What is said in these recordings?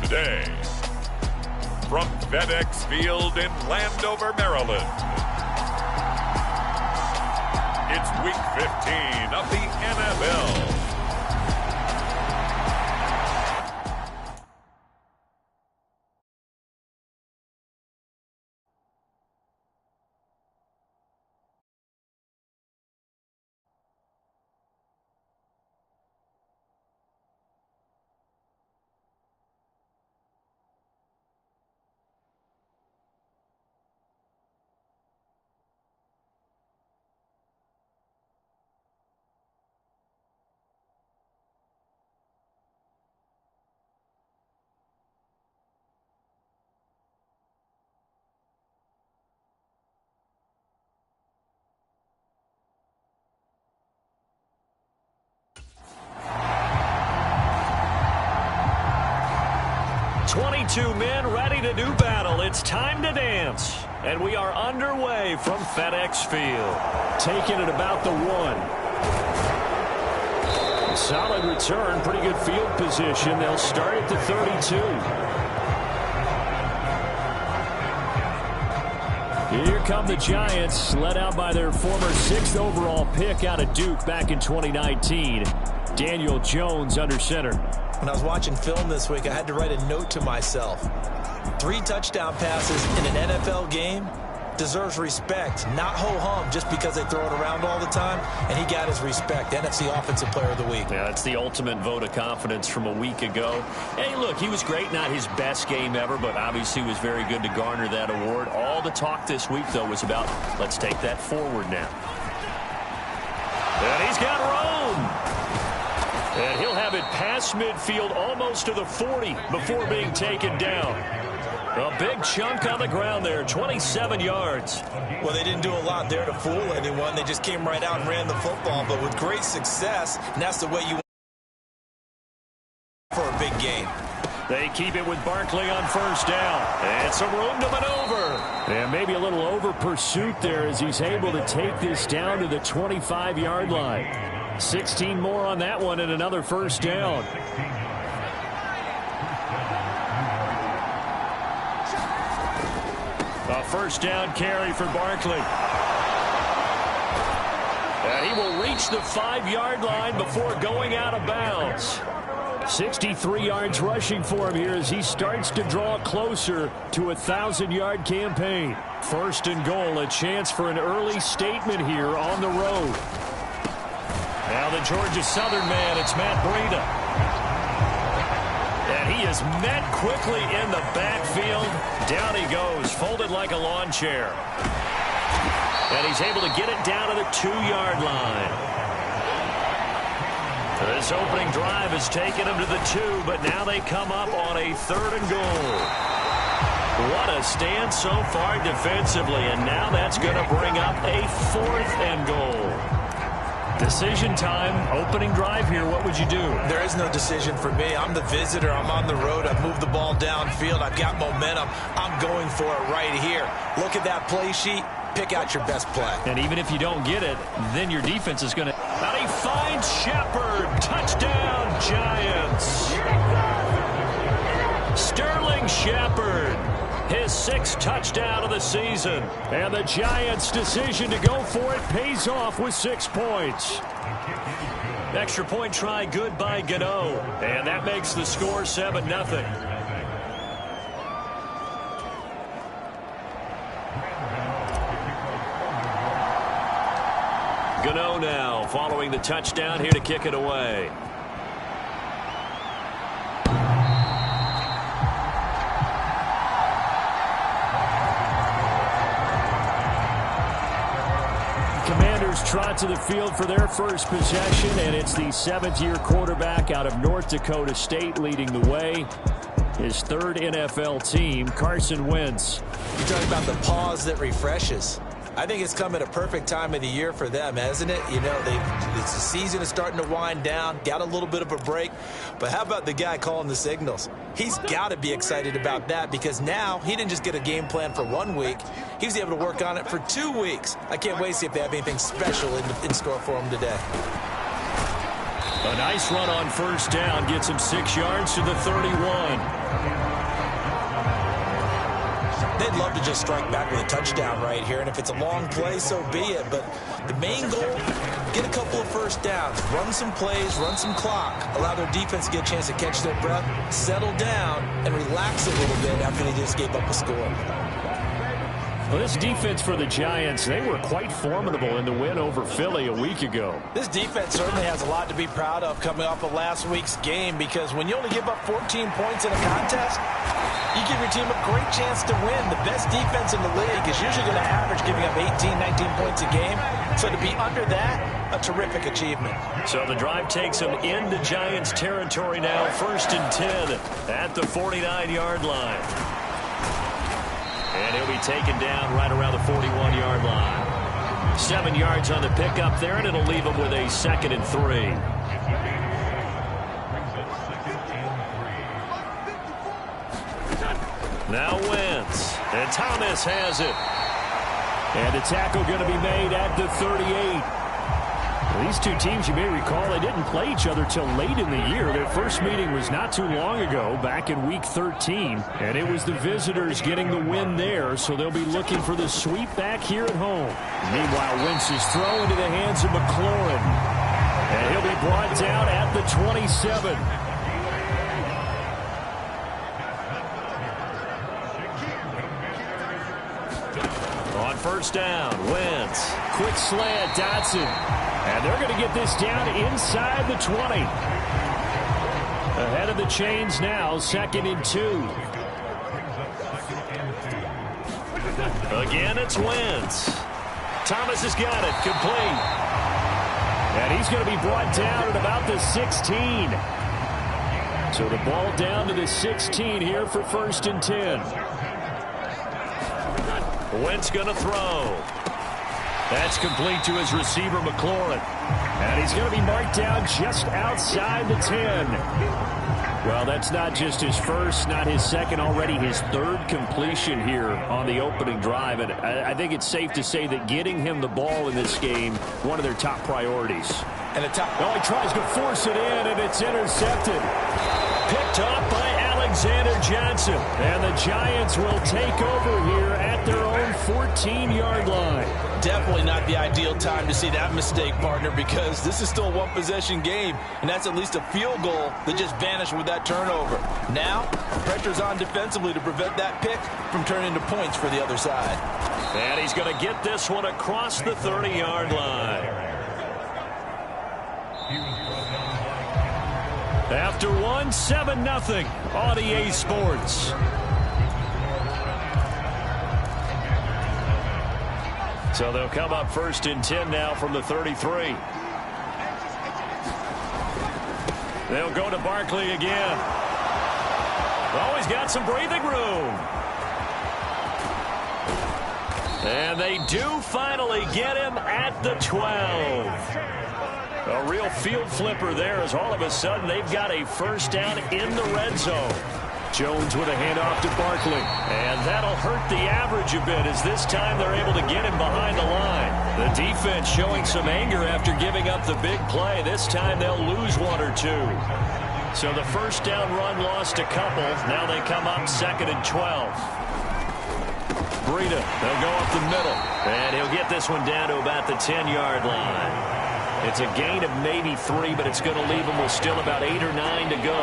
today. From FedEx Field in Landover, Maryland, it's Week 15 of the NFL. Two men ready to do battle. It's time to dance. And we are underway from FedEx Field. Taking it about the 1. Solid return. Pretty good field position. They'll start at the 32. Here come the Giants, led out by their former 6th overall pick out of Duke back in 2019. Daniel Jones under center. When I was watching film this week, I had to write a note to myself. 3 touchdown passes in an NFL game deserves respect, not ho-hum just because they throw it around all the time. And he got his respect. NFC Offensive Player of the Week. Yeah, it's the ultimate vote of confidence from a week ago. Hey, look, he was great. Not his best game ever, but obviously was very good to garner that award. All the talk this week, though, was about let's take that forward now. And he's got Rome. And he'll have it past midfield almost to the 40 before being taken down. A big chunk on the ground there, 27 yards. Well, they didn't do a lot there to fool anyone. They just came right out and ran the football, but with great success, and that's the way you want for a big game. They keep it with Barkley on first down. And some room to maneuver. And maybe a little over pursuit there as he's able to take this down to the 25-yard line. 16 more on that one and another first down. A first down carry for Barkley. And he will reach the 5-yard line before going out of bounds. 63 yards rushing for him here as he starts to draw closer to a 1,000-yard campaign. First and goal, a chance for an early statement here on the road. Now the Georgia Southern man, it's Matt Breida. And he is met quickly in the backfield. Down he goes, folded like a lawn chair. And he's able to get it down to the 2-yard line. This opening drive has taken him to the 2, but now they come up on a 3rd and goal. What a stand so far defensively, and now that's going to bring up a 4th and goal. Decision time, opening drive here. What would you do? There is no decision for me. I'm the visitor. I'm on the road. I've moved the ball downfield. I've got momentum. I'm going for it right here. Look at that play sheet. Pick out your best play. And even if you don't get it, then your defense is going to... And he finds Shepard. Touchdown, Giants. Sterling Shepard. His 6th touchdown of the season. And the Giants' decision to go for it pays off with 6 points. Extra point try good by Gano. And that makes the score 7-0. Gano now following the touchdown here to kick it away. Trot to the field for their first possession, and it's the 7th-year quarterback out of North Dakota State leading the way. His 3rd NFL team, Carson Wentz. You're talking about the pause that refreshes. I think it's come at a perfect time of the year for them, hasn't it? You know, the season is starting to wind down, got a little bit of a break. But how about the guy calling the signals? He's got to be excited about that because now he didn't just get a game plan for 1 week. He was able to work on it for 2 weeks. I can't wait to see if they have anything special in store for him today. A nice run on first down gets him 6 yards to the 31. love to just strike back with a touchdown right here, and if it's a long play, so be it. But the main goal, get a couple of first downs, run some plays, run some clock, allow their defense to get a chance to catch their breath, settle down, and relax a little bit after they just gave up a score. Well, this defense for the Giants, they were quite formidable in the win over Philly a week ago. This defense certainly has a lot to be proud of coming off of last week's game, because when you only give up 14 points in a contest, you give your team a great chance to win. The best defense in the league is usually going to average giving up 18, 19 points a game. So to be under that, a terrific achievement. So the drive takes them into Giants territory now. 1st and 10 at the 49-yard line. And he'll be taken down right around the 41-yard line. 7 yards on the pickup there, and it'll leave him with a 2nd and 3. Now Wentz. And Thomas has it. And a tackle going to be made at the 38. These two teams, you may recall, they didn't play each other till late in the year. Their first meeting was not too long ago, back in Week 13. And it was the visitors getting the win there, so they'll be looking for the sweep back here at home. Meanwhile, Wentz's throw into the hands of McLaurin. And he'll be brought down at the 27. On first down, Wentz. Quick slant, Dotson. And they're going to get this down inside the 20. Ahead of the chains now, 2nd and 2. Again, it's Wentz. Thomas has got it, complete. And he's going to be brought down at about the 16. So the ball down to the 16 here for 1st and 10. Wentz going to throw. That's complete to his receiver, McLaurin. And he's going to be marked down just outside the 10. Well, that's not just his first, not his second, already his 3rd completion here on the opening drive. And I think it's safe to say that getting him the ball in this game, one of their top priorities. And he tries to force it in, and it's intercepted. Picked off by Alexander Johnson. And the Giants will take over here at their own 14-yard line. Definitely not the ideal time to see that mistake, partner, because this is still a one-possession game, and that's at least a field goal that just vanished with that turnover. Now, pressure's on defensively to prevent that pick from turning into points for the other side. And he's going to get this one across the 30-yard line. After one, 7-0 on EA Sports. So they'll come up 1st and 10 now from the 33. They'll go to Barkley again. Oh, he's got some breathing room. And they do finally get him at the 12. A real field flipper there, as all of a sudden they've got a first down in the red zone. Jones with a handoff to Barkley. And that'll hurt the average a bit, as this time they're able to get him behind the line. The defense showing some anger after giving up the big play. This time they'll lose 1 or 2. So the first down run lost a couple. Now they come up 2nd and 12. Breida, they'll go up the middle. And he'll get this one down to about the 10-yard line. It's a gain of maybe 3, but it's going to leave him with still about 8 or 9 to go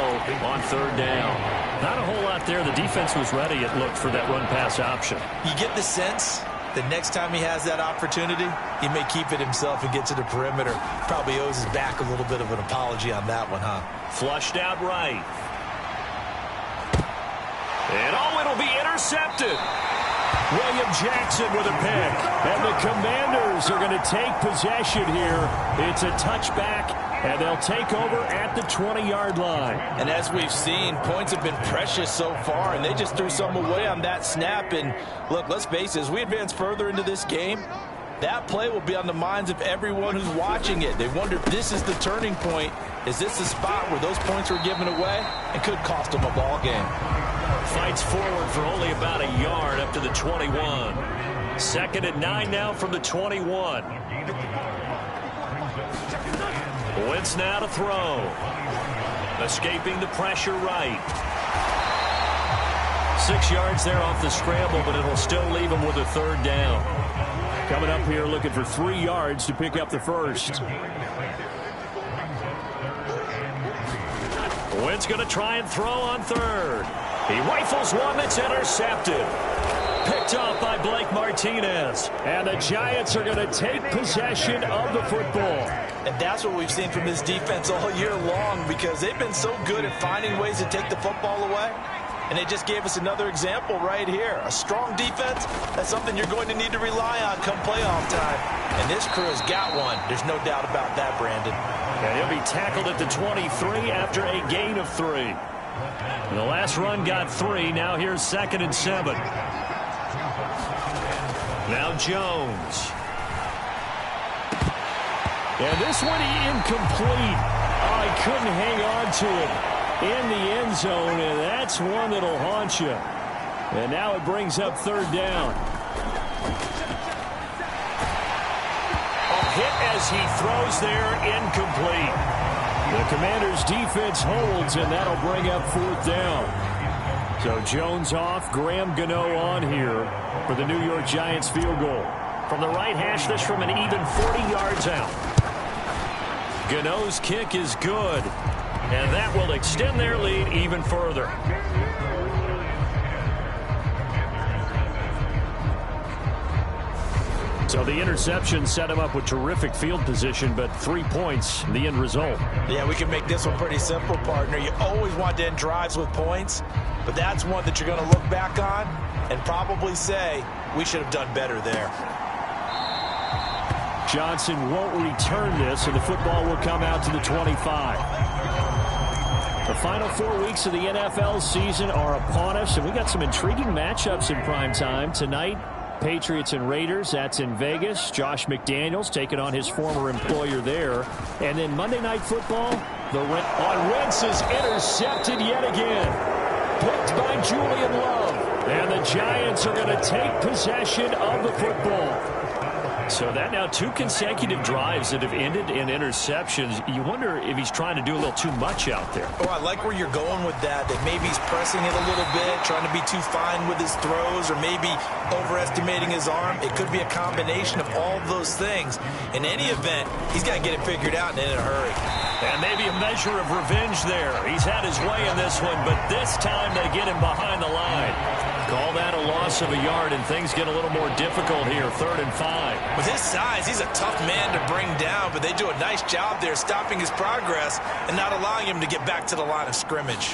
on 3rd down. Not a whole lot there. The defense was ready, it looked, for that run-pass option. You get the sense that next time he has that opportunity, he may keep it himself and get to the perimeter. Probably owes his back a little bit of an apology on that one, huh? Flushed out right. And it'll be intercepted. William Jackson with a pick. And the Commanders are going to take possession here. It's a touchback, and they'll take over at the 20-yard line. And as we've seen, points have been precious so far, and they just threw some away on that snap. And look, let's face it, as we advance further into this game, that play will be on the minds of everyone who's watching it. They wonder if this is the turning point. Is this the spot where those points were given away and could cost them a ball game? Fights forward for only about a yard up to the 21. 2nd and 9 now from the 21. Wentz now to throw. Escaping the pressure right. 6 yards there off the scramble, but it'll still leave him with a 3rd down. Coming up here looking for 3 yards to pick up the first. Wentz going to try and throw on 3rd. He rifles one that's intercepted. Picked off by Blake Martinez. And the Giants are going to take possession of the football. And that's what we've seen from this defense all year long, because they've been so good at finding ways to take the football away. And they just gave us another example right here. A strong defense, that's something you're going to need to rely on come playoff time. And this crew has got one. There's no doubt about that, Brandon. And he'll be tackled at the 23 after a gain of 3. And the last run got 3. Now here's 2nd and 7. Now Jones. And this one incomplete. Oh, he couldn't hang on to it in the end zone, and that's one that'll haunt you. And now it brings up 3rd down. A hit as he throws there, incomplete. The Commanders' defense holds, and that'll bring up 4th down. So Jones off, Graham Gano on here for the New York Giants field goal. From the right hash, this from an even 40 yards out. Gano's kick is good, and that will extend their lead even further. So the interception set him up with terrific field position, but 3 points, the end result. Yeah, we can make this one pretty simple, partner. You always want to end drives with points, but that's one that you're going to look back on and probably say, we should have done better there. Johnson won't return this, and the football will come out to the 25. The final 4 weeks of the NFL season are upon us, and we got some intriguing matchups in prime time tonight. Patriots and Raiders, that's in Vegas. Josh McDaniels taking on his former employer there. And then Monday Night Football, on Wentz is intercepted yet again. Picked by Julian Love. And the Giants are going to take possession of the football. So that now 2 consecutive drives that have ended in interceptions. You wonder if he's trying to do a little too much out there. Oh, I like where you're going with that maybe he's pressing it a little bit, trying to be too fine with his throws, or maybe overestimating his arm. It could be a combination of all of those things. In any event, he's got to get it figured out and in a hurry. And maybe a measure of revenge there. He's had his way in this one, but this time they get him behind the line. Call that a loss of a yard, and things get a little more difficult here, 3rd and 5. With his size, he's a tough man to bring down, but they do a nice job there stopping his progress and not allowing him to get back to the line of scrimmage.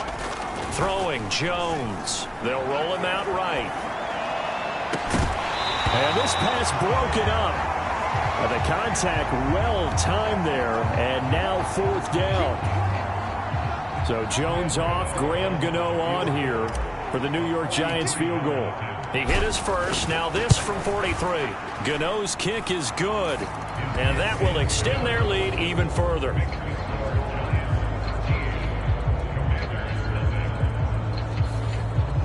Throwing, Jones. They'll roll him out right. And this pass broken up. The contact well timed there, and now 4th down. So Jones off, Graham Gano on here for the New York Giants field goal. He hit his first, now this from 43. Gano's kick is good, and that will extend their lead even further.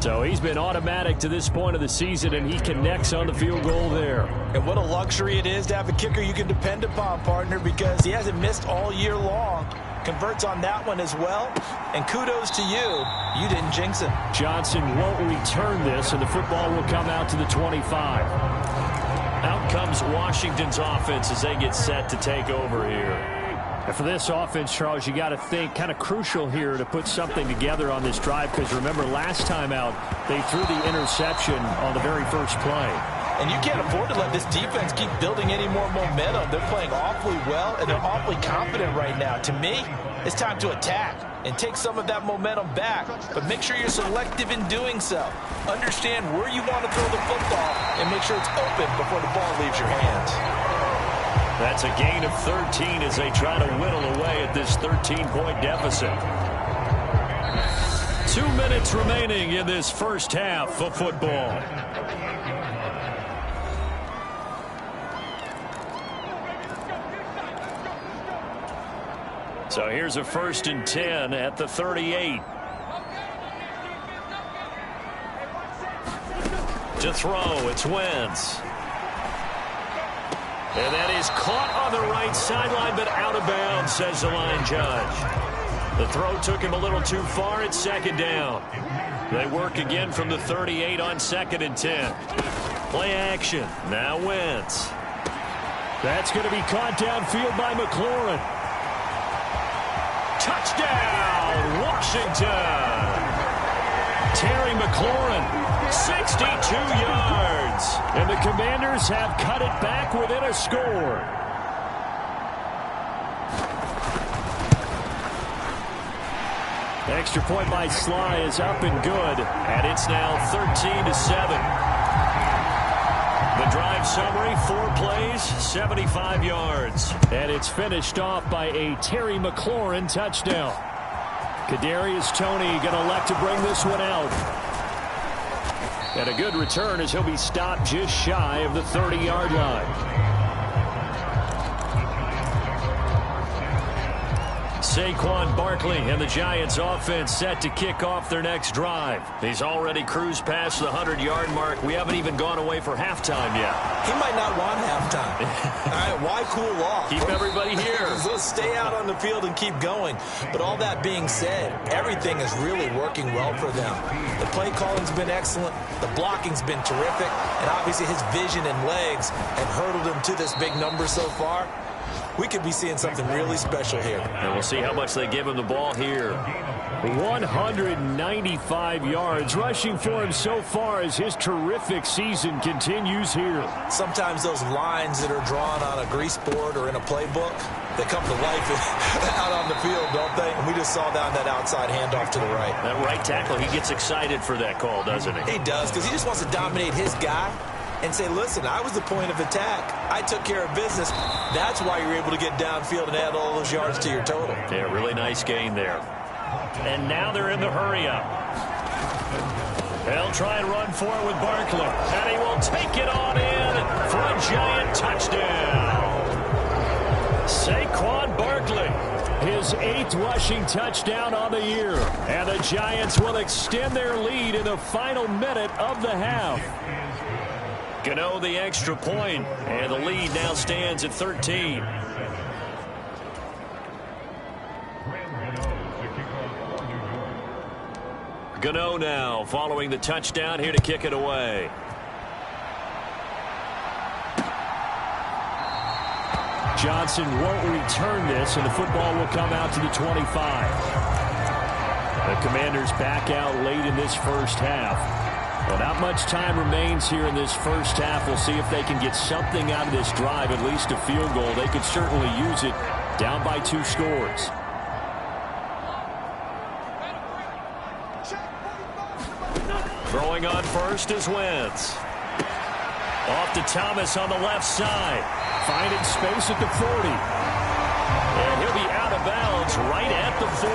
So he's been automatic to this point of the season, and he connects on the field goal there. And what a luxury it is to have a kicker you can depend upon, partner, because he hasn't missed all year long. Converts on that one as well, and kudos to you. You didn't jinx him. Johnson won't return this, and the football will come out to the 25. Out comes Washington's offense as they get set to take over here. And for this offense, Charles, you got to think kind of crucial here to put something together on this drive, because remember last time out they threw the interception on the very first play. And you can't afford to let this defense keep building any more momentum. They're playing awfully well, and they're awfully confident right now. To me, it's time to attack and take some of that momentum back. But make sure you're selective in doing so. Understand where you want to throw the football and make sure it's open before the ball leaves your hands. That's a gain of 13 as they try to whittle away at this 13-point deficit. 2 minutes remaining in this first half of football. So here's a 1st and 10 at the 38. To throw, it's Wentz. And that is caught on the right sideline, but out of bounds, says the line judge. The throw took him a little too far. It's 2nd down. They work again from the 38 on 2nd and 10. Play action. Now Wentz. That's going to be caught downfield by McLaurin. Touchdown, Washington. Terry McLaurin, 62 yards. And the Commanders have cut it back within a score. Extra point by Sly is up and good. And it's now 13-7. The drive summary, 4 plays, 75 yards. And it's finished off by a Terry McLaurin touchdown. Kadarius Toney going to elect to bring this one out. And a good return as he'll be stopped just shy of the 30-yard line. Saquon Barkley and the Giants offense set to kick off their next drive. He's already cruised past the 100-yard mark. We haven't even gone away for halftime yet. He might not want halftime. All right, why cool off? Keep everybody here. Let's stay out on the field and keep going. But all that being said, everything is really working well for them. The play calling's been excellent. The blocking's been terrific. And obviously his vision and legs have hurdled him to this big number so far. We could be seeing something really special here. And we'll see how much they give him the ball here. 195 yards rushing for him so far as his terrific season continues here. Sometimes those lines that are drawn on a grease board or in a playbook, they come to life out on the field, don't they? And we just saw down that outside handoff to the right. That right tackle, he gets excited for that call, doesn't he? He does, because he just wants to dominate his guy and say, listen, I was the point of attack. I took care of business. That's why you're able to get downfield and add all those yards to your total. Yeah, really nice gain there. And now they're in the hurry-up. They'll try and run for it with Barkley. And he will take it on in for a giant touchdown. Saquon Barkley. His 8th rushing touchdown on the year. And the Giants will extend their lead in the final minute of the half. Gano the extra point, and the lead now stands at 13. Gano now following the touchdown here to kick it away. Johnson won't return this, and the football will come out to the 25. The Commanders back out late in this first half. Well, not much time remains here in this first half. We'll see if they can get something out of this drive, at least a field goal. They could certainly use it down by 2 scores. Throwing on first is Wentz. Off to Thomas on the left side. Finding space at the 40. And he'll be out of bounds right at the 40.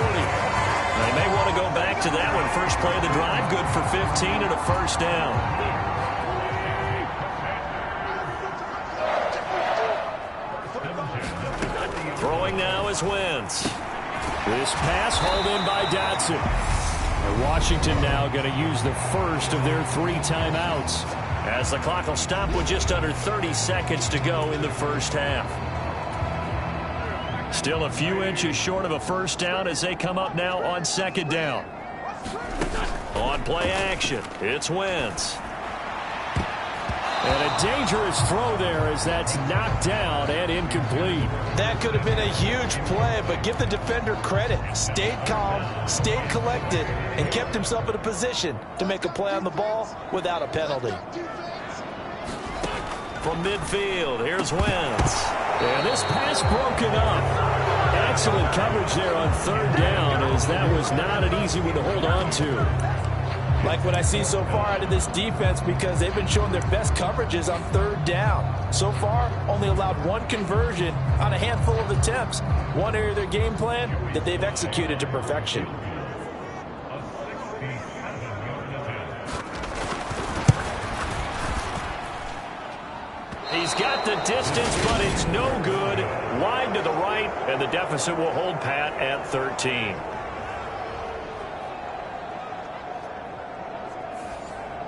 They may want to go back to that one. First play of the drive, good for 15 and a first down. Throwing now is Wentz. This pass hauled in by Dotson. And Washington now going to use the first of their 3 timeouts. As the clock will stop with just under 30 seconds to go in the first half. Still a few inches short of a first down as they come up now on 2nd down. On play action, it's Wentz. And a dangerous throw there as that's knocked down and incomplete. That could have been a huge play, but give the defender credit. Stayed calm, stayed collected, and kept himself in a position to make a play on the ball without a penalty. From midfield, here's Wentz. And this pass broken up. Excellent coverage there on 3rd down, as that was not an easy one to hold on to. Like what I see so far out of this defense, because they've been showing their best coverages on 3rd down. So far, only allowed 1 conversion on a handful of attempts. One area of their game plan that they've executed to perfection. He's got the distance, but it's no good. Wide to the right, and the deficit will hold pat at 13.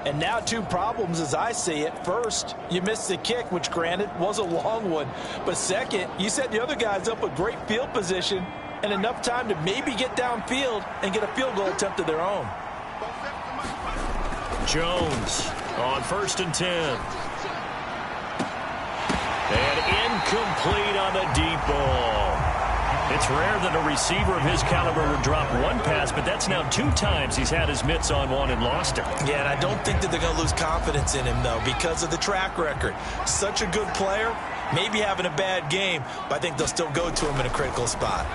And now 2 problems as I see it. First, you missed the kick, which granted was a long one. But second, you set the other guys up with great field position and enough time to maybe get downfield and get a field goal attempt of their own. Jones on 1st and 10. And incomplete on the deep ball. It's rare that a receiver of his caliber would drop one pass, but that's now 2 times he's had his mitts on one and lost it. Yeah, and I don't think that they're going to lose confidence in him, though, because of the track record. Such a good player, maybe having a bad game, but I think they'll still go to him in a critical spot.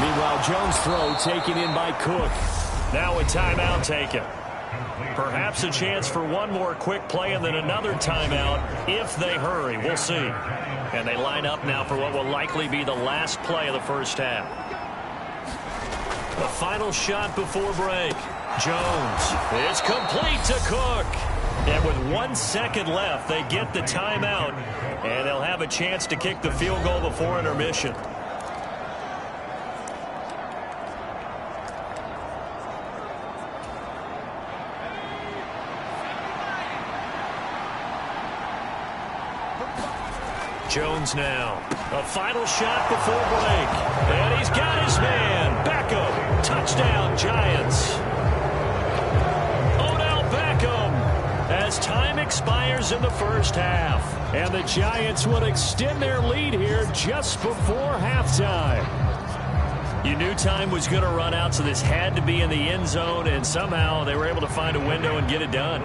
Meanwhile, Jones' throw taken in by Cook. Now a timeout taken. Perhaps a chance for one more quick play and then another timeout if they hurry. We'll see. And they line up now for what will likely be the last play of the first half. The final shot before break. Jones is complete to Cook. And with 1 second left, they get the timeout. And they'll have a chance to kick the field goal before intermission. Jones now. A final shot before break. And he's got his man. Beckham. Touchdown, Giants. Odell Beckham as time expires in the first half. And the Giants will extend their lead here just before halftime. You knew time was going to run out, so this had to be in the end zone, and somehow they were able to find a window and get it done.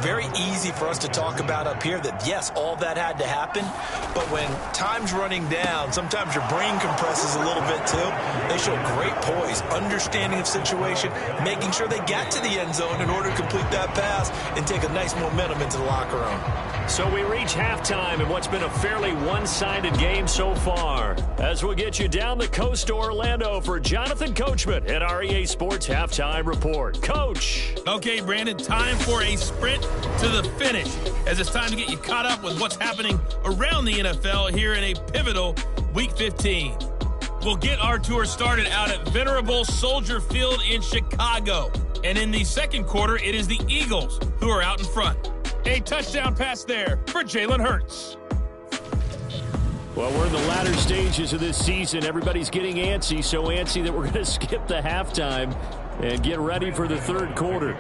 Very easy for us to talk about up here that, yes, all that had to happen, but when time's running down, sometimes your brain compresses a little bit too. They show great poise, understanding of situation, making sure they got to the end zone in order to complete that pass and take a nice momentum into the locker room. So we reach halftime in what's been a fairly one-sided game so far. As we'll get you down the coast to Orlando for Jonathan Coachman at our EA Sports Halftime Report. Coach. Okay, Brandon, time for a sprint to the finish, as it's time to get you caught up with what's happening around the NFL here in a pivotal Week 15. We'll get our tour started out at Venerable Soldier Field in Chicago. And in the second quarter, it is the Eagles who are out in front. A touchdown pass there for Jalen Hurts. Well, we're in the latter stages of this season. Everybody's getting antsy, so antsy that we're going to skip the halftime and get ready for the third quarter.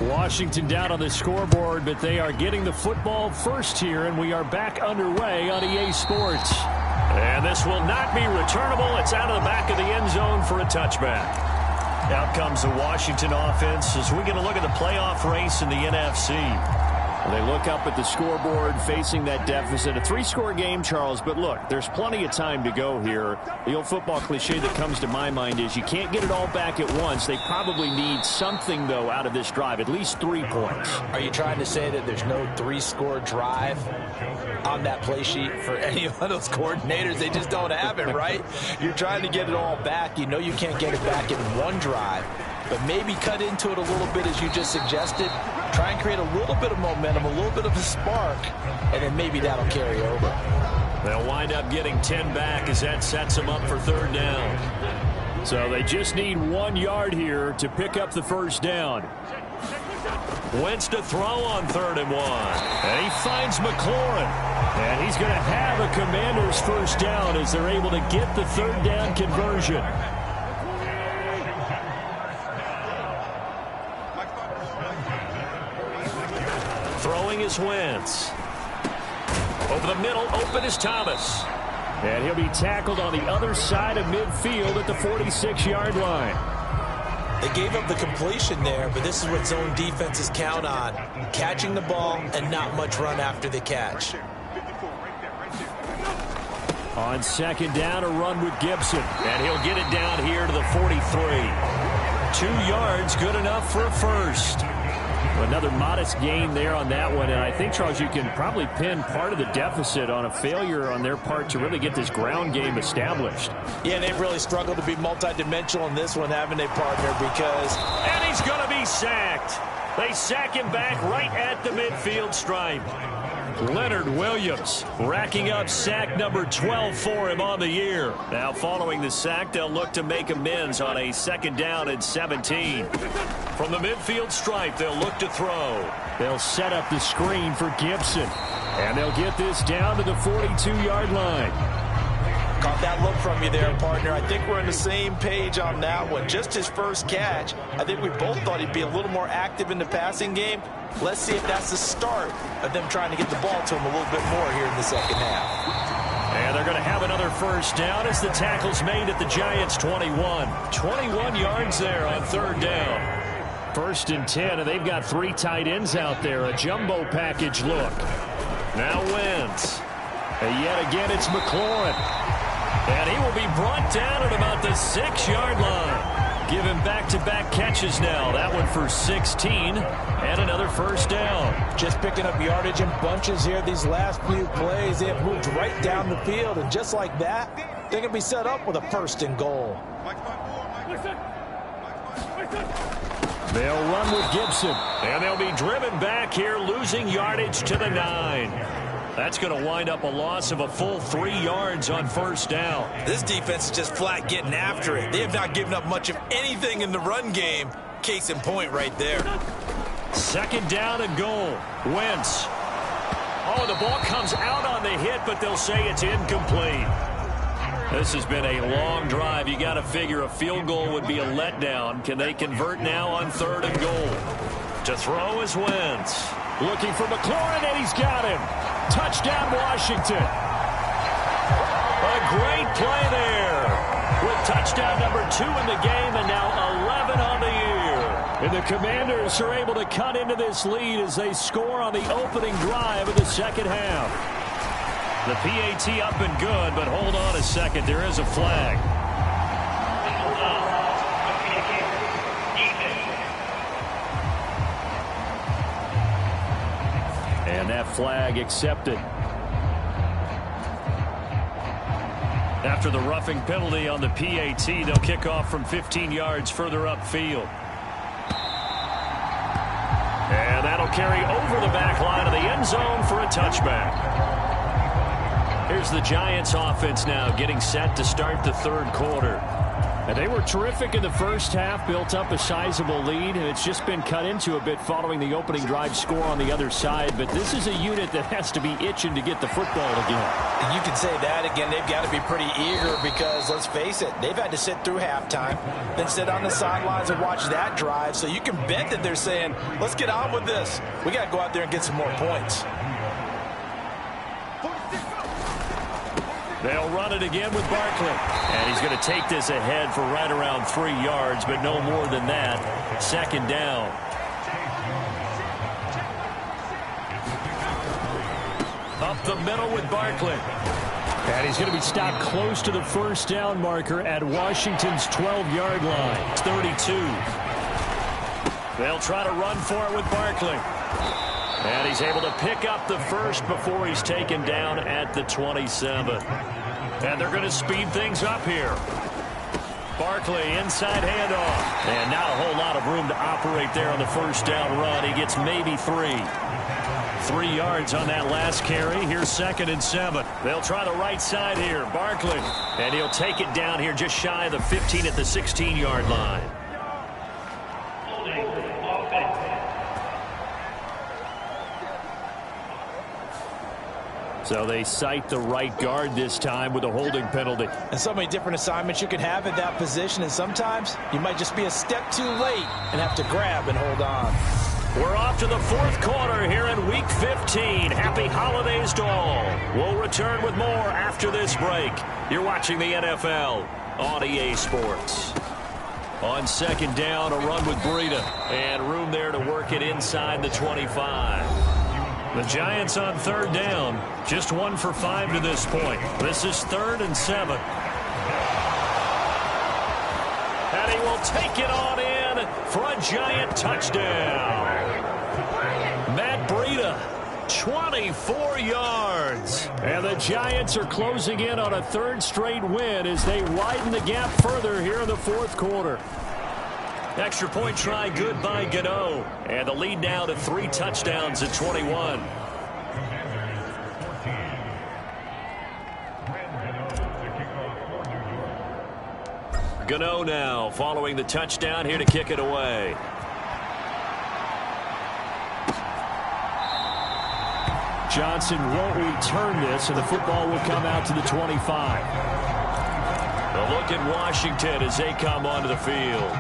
Washington down on the scoreboard, but they are getting the football first here, and we are back underway on EA Sports. And this will not be returnable. It's out of the back of the end zone for a touchback. Out comes the Washington offense as we get a look at the playoff race in the NFC. They look up at the scoreboard facing that deficit. A 3-score game, Charles, but look, there's plenty of time to go here. The old football cliche that comes to my mind is you can't get it all back at once. They probably need something, though, out of this drive, at least 3 points. Are you trying to say that there's no 3-score drive on that play sheet for any of those coordinators? They just don't have it, right? You're trying to get it all back. You know you can't get it back in one drive, but maybe cut into it a little bit as you just suggested. Try and create a little bit of momentum, a little bit of a spark, and then maybe that'll carry over. They'll wind up getting 10 back as that sets them up for third down. So they just need 1 yard here to pick up the first down. Wentz to throw on 3rd and 1. And he finds McLaurin. And he's going to have a Commanders first down as they're able to get the third down conversion. Throwing is Wentz. Over the middle, open is Thomas. And he'll be tackled on the other side of midfield at the 46-yard line. They gave up the completion there, but this is what zone defenses count on. Catching the ball and not much run after the catch. On 2nd down, a run with Gibson. And he'll get it down here to the 43. 2 yards, good enough for a first. Another modest gain there on that one, and I think, Charles, you can probably pin part of the deficit on a failure on their part to really get this ground game established. Yeah, they've really struggled to be multidimensional in this one, haven't they, partner? Because... And he's going to be sacked. They sack him back right at the midfield stripe. Leonard Williams racking up sack number 12 for him on the year. Now following the sack, they'll look to make amends on a 2nd down and 17. From the midfield stripe, they'll look to throw. They'll set up the screen for Gibson. And they'll get this down to the 42-yard line. Caught that look from you there, partner. I think we're on the same page on that one. Just his first catch. I think we both thought he'd be a little more active in the passing game. Let's see if that's the start of them trying to get the ball to him a little bit more here in the second half. And they're going to have another first down as the tackle's made at the Giants' 21. 21 yards there on third down. First and 10, and they've got 3 tight ends out there. A jumbo package look. Now Wentz. And yet again, it's McLaurin. And he will be brought down at about the 6-yard line. Give him back-to-back catches now. That one for 16 and another first down. Just picking up yardage in bunches here. These last few plays, they have moved right down the field. And just like that, they're going to be set up with a first and goal. They'll run with Gibson. And they'll be driven back here, losing yardage to the 9. That's going to wind up a loss of a full 3 yards on first down. This defense is just flat getting after it. They have not given up much of anything in the run game. Case in point right there. Second down and goal. Wentz. Oh, the ball comes out on the hit, but they'll say it's incomplete. This has been a long drive. You got to figure a field goal would be a letdown. Can they convert now on third and goal? To throw is Wentz. Looking for McLaurin, and he's got him. Touchdown, Washington. A great play there. With touchdown number 2 in the game and now 11 on the year. And the Commanders are able to cut into this lead as they score on the opening drive of the second half. The PAT up and good, but hold on a second. There is a flag. And that flag accepted. After the roughing penalty on the PAT, they'll kick off from 15 yards further upfield. And that'll carry over the back line of the end zone for a touchback. Here's the Giants offense now getting set to start the third quarter. And they were terrific in the first half, built up a sizable lead, and it's just been cut into a bit following the opening drive score on the other side. But this is a unit that has to be itching to get the football again. And you can say that again. They've got to be pretty eager because, let's face it, they've had to sit through halftime, then sit on the sidelines and watch that drive. So you can bet that they're saying, let's get on with this. We got to go out there and get some more points. They'll run it again with Barkley. And he's going to take this ahead for right around 3 yards, but no more than that. Second down. Up the middle with Barkley. And he's going to be stopped close to the first down marker at Washington's 12-yard line. It's 32. They'll try to run for it with Barkley. And he's able to pick up the first before he's taken down at the 27. And they're going to speed things up here. Barkley, inside handoff. And not a whole lot of room to operate there on the first down run. He gets maybe 3. 3 yards on that last carry. Here's second and 7. They'll try the right side here. Barkley. And he'll take it down here just shy of the 15 at the 16-yard line. So they cite the right guard this time with a holding penalty. And so many different assignments you can have at that position, and sometimes you might just be a step too late and have to grab and hold on. We're off to the fourth quarter here in Week 15. Happy holidays to all. We'll return with more after this break. You're watching the NFL on EA Sports. On second down, a run with Breida. And room there to work it inside the 25. The Giants on third down, just 1 for 5 to this point. This is 3rd and 7. And he will take it on in for a Giant touchdown. Matt Breida, 24 yards. And the Giants are closing in on a 3rd straight win as they widen the gap further here in the fourth quarter. Extra point try good by Gano. And the lead now to 3 touchdowns at 21. Gano now following the touchdown here to kick it away. Johnson won't return this, and the football will come out to the 25. A look at Washington as they come onto the field.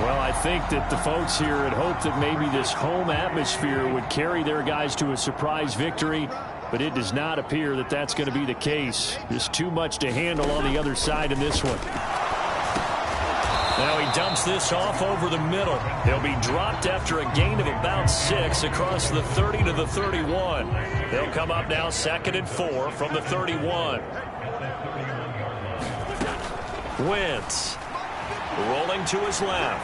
Well, I think that the folks here had hoped that maybe this home atmosphere would carry their guys to a surprise victory, but it does not appear that that's going to be the case. There's too much to handle on the other side in this one. Now he dumps this off over the middle. He'll be dropped after a gain of about 6 across the 30 to the 31. They'll come up now 2nd and 4 from the 31. Wentz rolling to his left.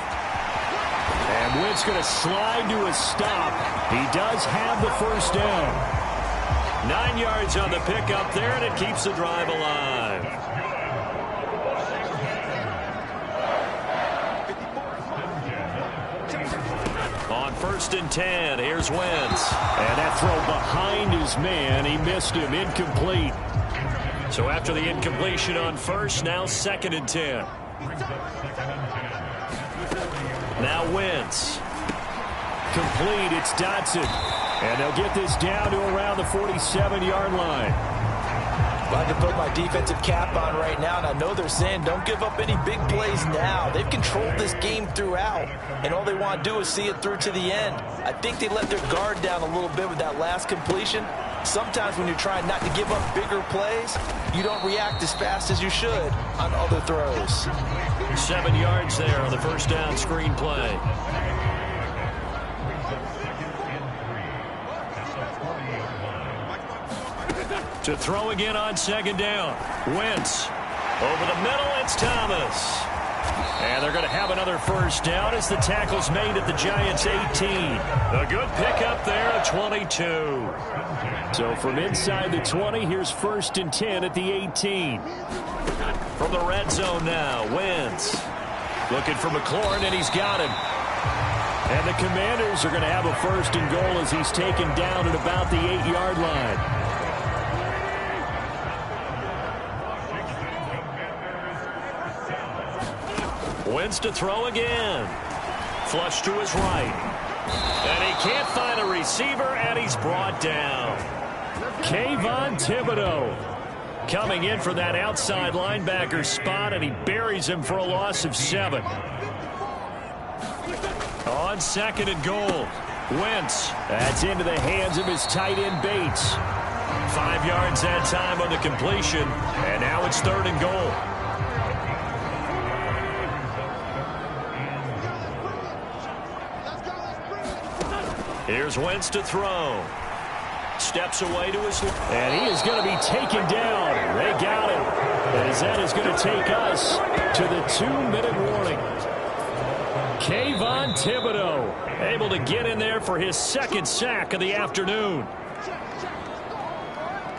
And Wentz going to slide to a stop. He does have the first down. 9 yards on the pickup there, and it keeps the drive alive. On 1st and 10, here's Wentz. And that throw behind his man, he missed him, incomplete. So after the incompletion on 1st, now 2nd and 10. Now Wentz. Complete, it's Dotson. And they'll get this down to around the 47-yard line. If I can put my defensive cap on right now, and I know they're saying don't give up any big plays now. They've controlled this game throughout, and all they want to do is see it through to the end. I think they let their guard down a little bit with that last completion. Sometimes when you're trying not to give up bigger plays, you don't react as fast as you should on other throws. 7 yards there on the first down screen play. To throw again on 2nd down. Wentz. Over the middle, it's Thomas. And they're going to have another first down as the tackle's made at the Giants' 18. A good pickup there at 22. So from inside the 20, here's 1st and 10 at the 18. From the red zone now, Wentz. Looking for McLaurin, and he's got him. And the Commanders are going to have a 1st and goal as he's taken down at about the 8-yard line. Wentz to throw again. Flush to his right. And he can't find a receiver, and he's brought down. Kayvon Thibodeau coming in for that outside linebacker spot, and he buries him for a loss of 7. On 2nd and goal, Wentz. That's into the hands of his tight end Bates. 5 yards that time on the completion, and now it's 3rd and goal. Here's Wentz to throw. Steps away to his left. And he is going to be taken down. They got him. As that is going to take us to the 2-minute warning. Kayvon Thibodeau able to get in there for his 2nd sack of the afternoon.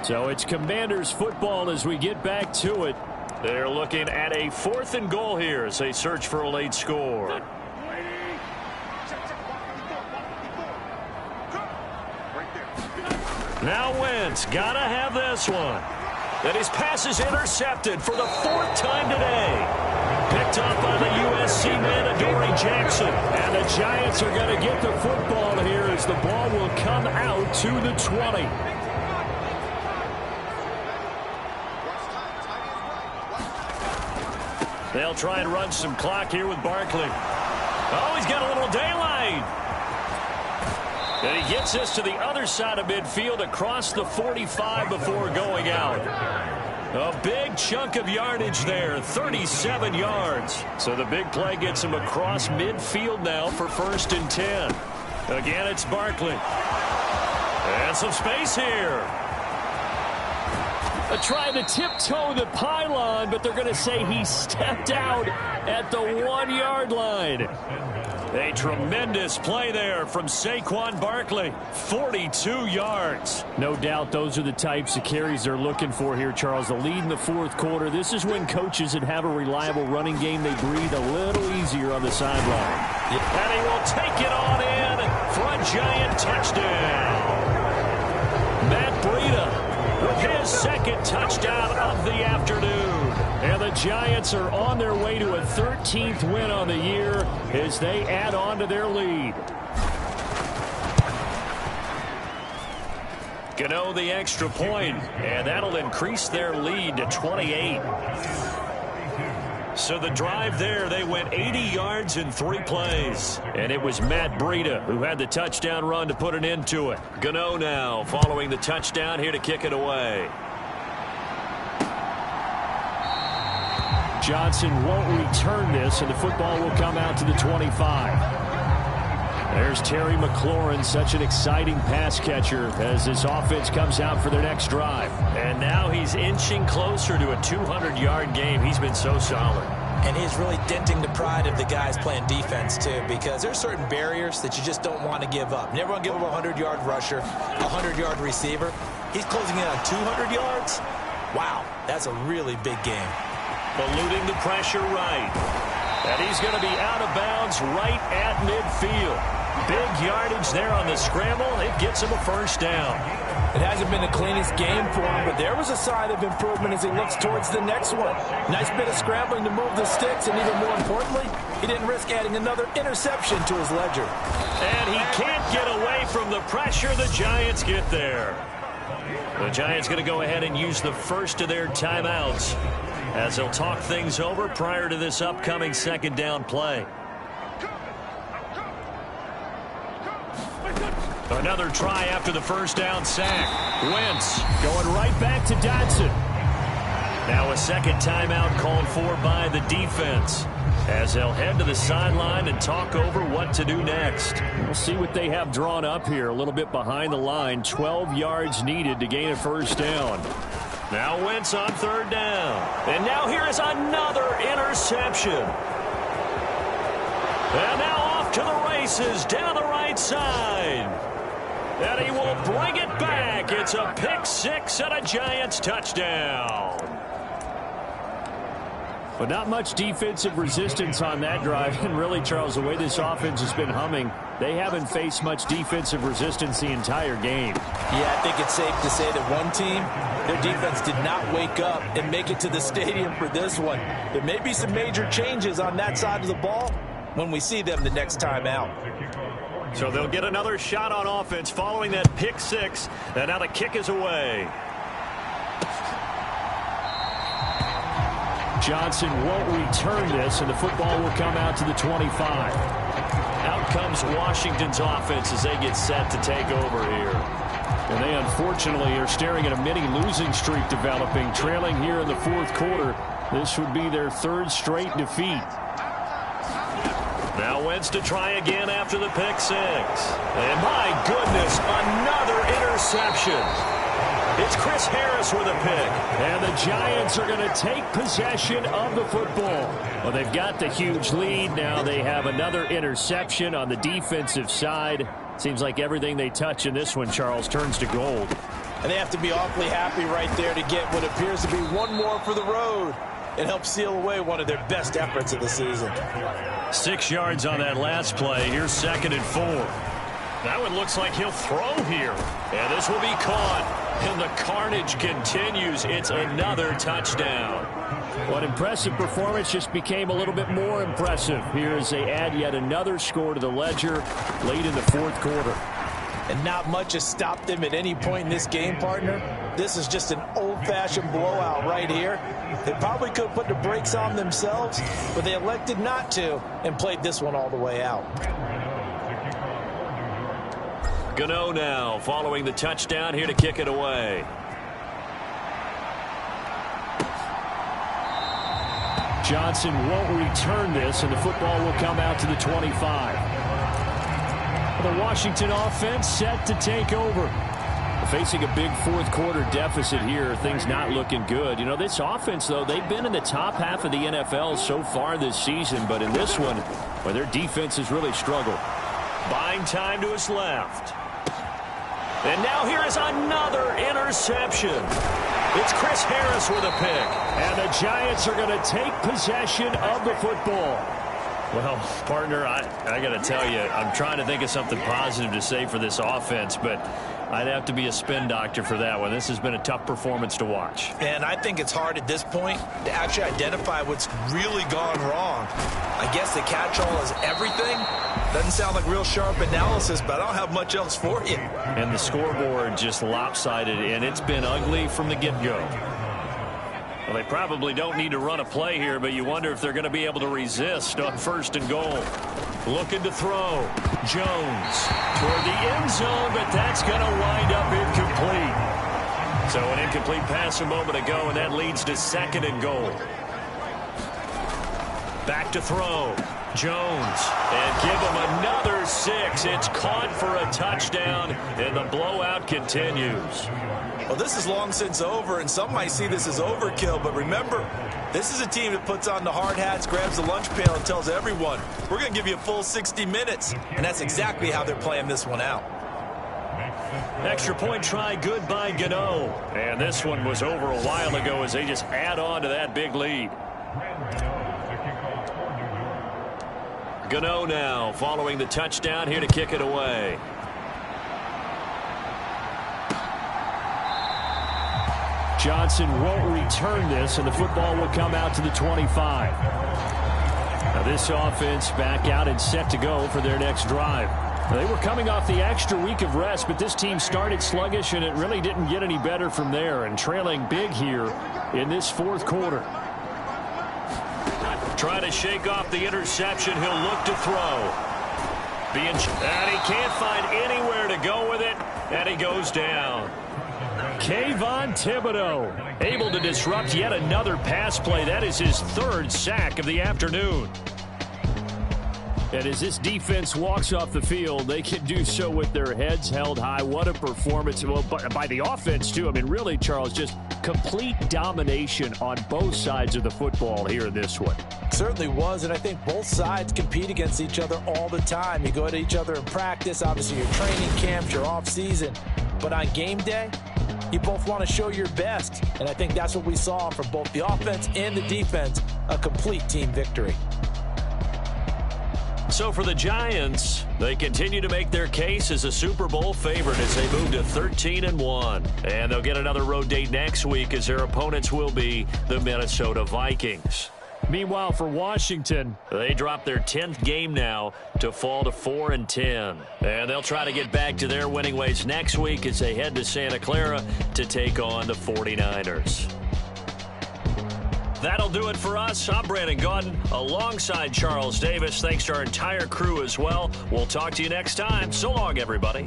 So it's Commanders football as we get back to it. They're looking at a 4th and goal here as they search for a late score. Now Wentz, gotta have this one. And his pass is intercepted for the 4th time today. Picked up by the USC man, Adoree Jackson. And the Giants are going to get the football here as the ball will come out to the 20. They'll try and run some clock here with Barkley. Oh, he's got a little daylight. And he gets us to the other side of midfield across the 45 before going out. A big chunk of yardage there, 37 yards. So the big play gets him across midfield now for 1st and 10. Again, it's Barkley. And some space here. Trying to tiptoe the pylon, but they're going to say he stepped out at the 1-yard line. A tremendous play there from Saquon Barkley. 42 yards. No doubt those are the types of carries they're looking for here, Charles. The lead in the 4th quarter. This is when coaches that have a reliable running game, they breathe a little easier on the sideline. And he will take it on in for a Giant touchdown. Matt Breida with his 2nd touchdown of the afternoon. And the Giants are on their way to a 13th win on the year as they add on to their lead. Gano the extra point, and that'll increase their lead to 28. So the drive there, they went 80 yards in 3 plays. And it was Matt Breida who had the touchdown run to put an end to it. Gano now following the touchdown here to kick it away. Johnson won't return this, and the football will come out to the 25. There's Terry McLaurin, such an exciting pass catcher as this offense comes out for their next drive. And now he's inching closer to a 200-yard game. He's been so solid. And he's really denting the pride of the guys playing defense, too, because there's certain barriers that you just don't want to give up. Never want to give up a 100-yard rusher, a 100-yard receiver. He's closing in on 200 yards. Wow, that's a really big game. Eluding the pressure right. And he's going to be out of bounds right at midfield. Big yardage there on the scramble. It gets him a first down. It hasn't been the cleanest game for him, but there was a sign of improvement as he looks towards the next one. Nice bit of scrambling to move the sticks, and even more importantly, he didn't risk adding another interception to his ledger. And he can't get away from the pressure. The Giants get there. The Giants going to go ahead and use the first of their timeouts as they'll talk things over prior to this upcoming second down play. Another try after the first down sack. Wentz going right back to Dodson. Now a second timeout called for by the defense as they'll head to the sideline and talk over what to do next. We'll see what they have drawn up here. A little bit behind the line. 12 yards needed to gain a first down. Now Wentz on third down. And now here is another interception. And now off to the races down the right side. And he will bring it back. It's a pick six and a Giants touchdown. But not much defensive resistance on that drive. And really, Charles, the way this offense has been humming, they haven't faced much defensive resistance the entire game. Yeah, I think it's safe to say that one team, their defense did not wake up and make it to the stadium for this one. There may be some major changes on that side of the ball when we see them the next time out. So they'll get another shot on offense following that pick six. And now the kick is away. Johnson won't return this, and the football will come out to the 25. Out comes Washington's offense as they get set to take over here. And they unfortunately are staring at a mini losing streak developing, trailing here in the fourth quarter. This would be their third straight defeat. Now Wentz to try again after the pick six. And my goodness, another interception. It's Chris Harris with a pick. And the Giants are going to take possession of the football. Well, they've got the huge lead. Now they have another interception on the defensive side. Seems like everything they touch in this one, Charles, turns to gold. And they have to be awfully happy right there to get what appears to be one more for the road and help seal away one of their best efforts of the season. 6 yards on that last play. Here's 2nd and 4. That one looks like he'll throw here. And this will be caught. And the carnage continues. It's another touchdown. What impressive performance just became a little bit more impressive here as they add yet another score to the ledger late in the fourth quarter. And not much has stopped them at any point in this game, partner. This is just an old-fashioned blowout right here. They probably could have put the brakes on themselves, but they elected not to and played this one all the way out. Gano now following the touchdown here to kick it away. Johnson won't return this, and the football will come out to the 25. The Washington offense set to take over. Facing a big fourth quarter deficit here, things not looking good. You know, this offense, though, they've been in the top half of the NFL so far this season, but in this one, well, their defense has really struggled. Buying time to his left. And now here is another interception. It's Chris Harris with a pick. And the Giants are going to take possession of the football. Well, partner, I got to tell you, I'm trying to think of something positive to say for this offense, but I'd have to be a spin doctor for that one. This has been a tough performance to watch. And I think it's hard at this point to actually identify what's really gone wrong. I guess the catch-all is everything. Doesn't sound like real sharp analysis, but I don't have much else for you. And the scoreboard just lopsided, and it's been ugly from the get-go. Well, they probably don't need to run a play here, but you wonder if they're going to be able to resist on 1st and goal. Looking to throw. Jones toward the end zone, but that's going to wind up incomplete. So an incomplete pass a moment ago, and that leads to 2nd and goal. Back to throw. Jones, and give him another 6. It's caught for a touchdown, and the blowout continues. Well, this is long since over, and some might see this as overkill, but remember, this is a team that puts on the hard hats, grabs the lunch pail, and tells everyone, we're going to give you a full 60 minutes, and that's exactly how they're playing this one out. Extra point try good by Gano, and this one was over a while ago as they just add on to that big lead. Gano now following the touchdown here to kick it away. Johnson won't return this, and the football will come out to the 25. Now this offense back out and set to go for their next drive. They were coming off the extra week of rest, but this team started sluggish, and it really didn't get any better from there, and trailing big here in this 4th quarter. Trying to shake off the interception. He'll look to throw. And he can't find anywhere to go with it, and he goes down. Kayvon Thibodeau able to disrupt yet another pass play. That is his 3rd sack of the afternoon. And as this defense walks off the field, they can do so with their heads held high. What a performance. Well, by the offense, too. I mean, really, Charles, just complete domination on both sides of the football here in this one. Certainly was, and I think both sides compete against each other all the time. You go at each other in practice, obviously your training camps, your off-season. But on game day, you both want to show your best. And I think that's what we saw from both the offense and the defense, a complete team victory. So for the Giants, they continue to make their case as a Super Bowl favorite as they move to 13-1. And they'll get another road date next week as their opponents will be the Minnesota Vikings. Meanwhile, for Washington, they drop their 10th game now to fall to 4-10. And they'll try to get back to their winning ways next week as they head to Santa Clara to take on the 49ers. That'll do it for us. I'm Brandon Gaudin alongside Charles Davis. Thanks to our entire crew as well. We'll talk to you next time. So long, everybody.